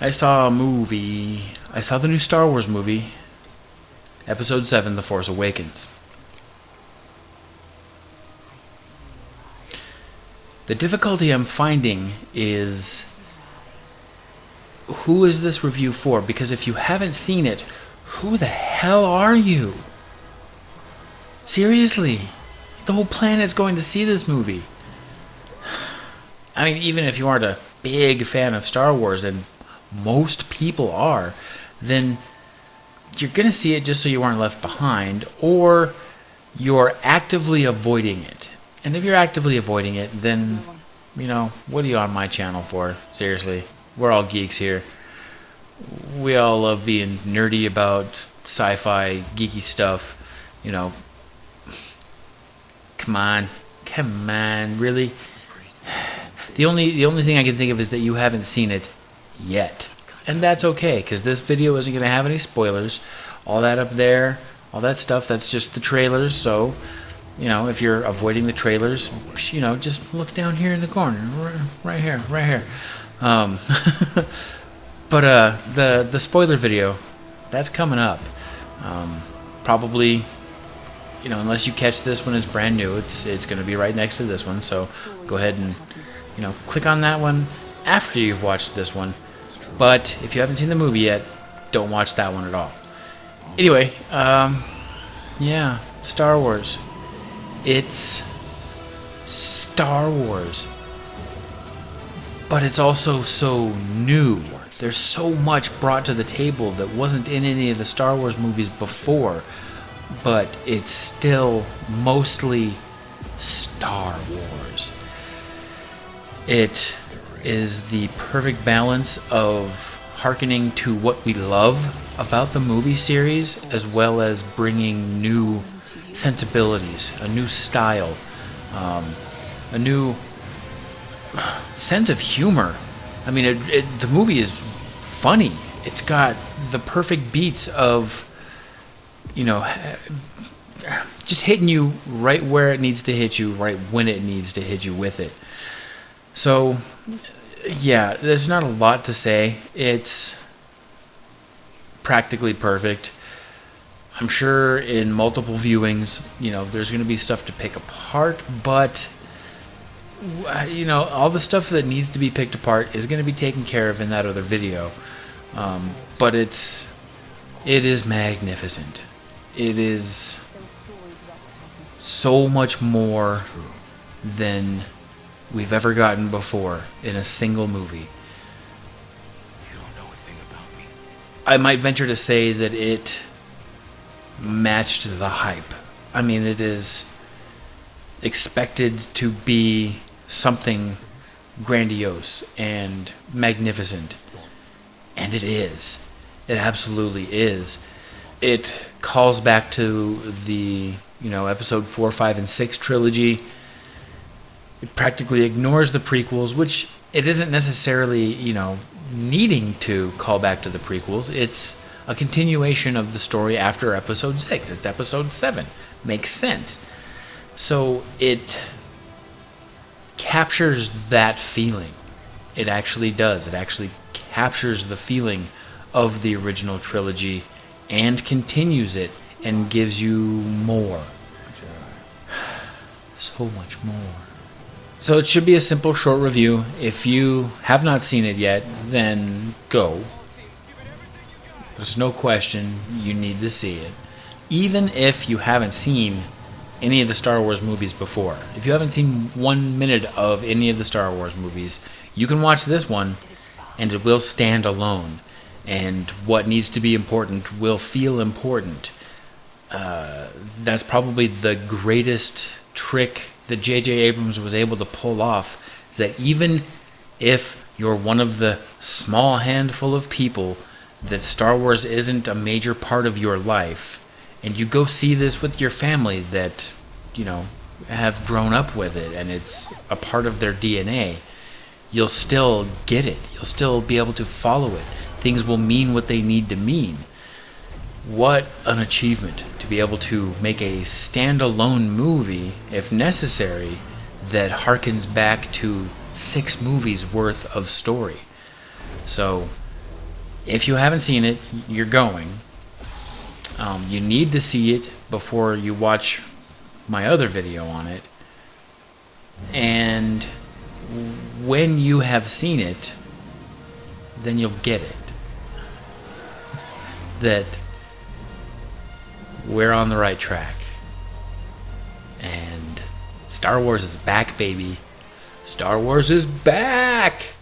I saw a movie. I saw the new Star Wars movie, Episode 7, The Force Awakens. The difficulty I'm finding is, who is this review for? Because if you haven't seen it, who the hell are you? Seriously, the whole planet's going to see this movie. I mean, even if you aren't a big fan of Star Wars, and most people are, then you're going to see it just so you aren't left behind, or you're actively avoiding it. And if you're actively avoiding it, then, what are you on my channel for? Seriously, we're all geeks here. We all love being nerdy about sci-fi, geeky stuff. Come on, really? The only thing I can think of is that you haven't seen it yet. And that's okay, because this video isn't going to have any spoilers. All that up there, all that stuff, that's just the trailers. So, if you're avoiding the trailers, just look down here in the corner. Right here. But the spoiler video, that's coming up. Probably, unless you catch this when it's brand new, it's going to be right next to this one. So go ahead and click on that one after you've watched this one. But if you haven't seen the movie yet, don't watch that one at all. Anyway, yeah, Star Wars. It's Star Wars. But it's also so new. There's so much brought to the table that wasn't in any of the Star Wars movies before. But it's still mostly Star Wars. It is the perfect balance of hearkening to what we love about the movie series, as well as bringing new sensibilities, a new style, a new sense of humor. I mean, the movie is funny. It's got the perfect beats of, just hitting you right where it needs to hit you, right when it needs to hit you with it. So, yeah, there's not a lot to say. It's practically perfect. I'm sure in multiple viewings, there's going to be stuff to pick apart, but, all the stuff that needs to be picked apart is going to be taken care of in that other video. But it is magnificent. It is so much more than we've ever gotten before in a single movie. You don't know a thing about me. I might venture to say that it matched the hype. I mean, it is expected to be something grandiose and magnificent. And it is. It absolutely is. It calls back to the, episode 4, 5, and 6 trilogy. It practically ignores the prequels, which it isn't necessarily, needing to call back to the prequels. It's a continuation of the story after episode 6. It's episode 7. Makes sense. So it captures that feeling. It actually does. It actually captures the feeling of the original trilogy and continues it and gives you more. So much more. So it should be a simple, short review. If you have not seen it yet, then go. There's no question you need to see it. Even if you haven't seen any of the Star Wars movies before. If you haven't seen 1 minute of any of the Star Wars movies, you can watch this one and it will stand alone. And what needs to be important will feel important. That's probably the greatest trick that J.J. Abrams was able to pull off, is that even if you're one of the small handful of people that Star Wars isn't a major part of your life, and you go see this with your family that, have grown up with it, and it's a part of their DNA, you'll still get it. You'll still be able to follow it. Things will mean what they need to mean. What an achievement to be able to make a standalone movie, if necessary, that harkens back to 6 movies worth of story. So, If you haven't seen it, you're going. You need to see it before you watch my other video on it. And when you have seen it, then you'll get it. That we're on the right track. And Star Wars is back, baby. Star Wars is back!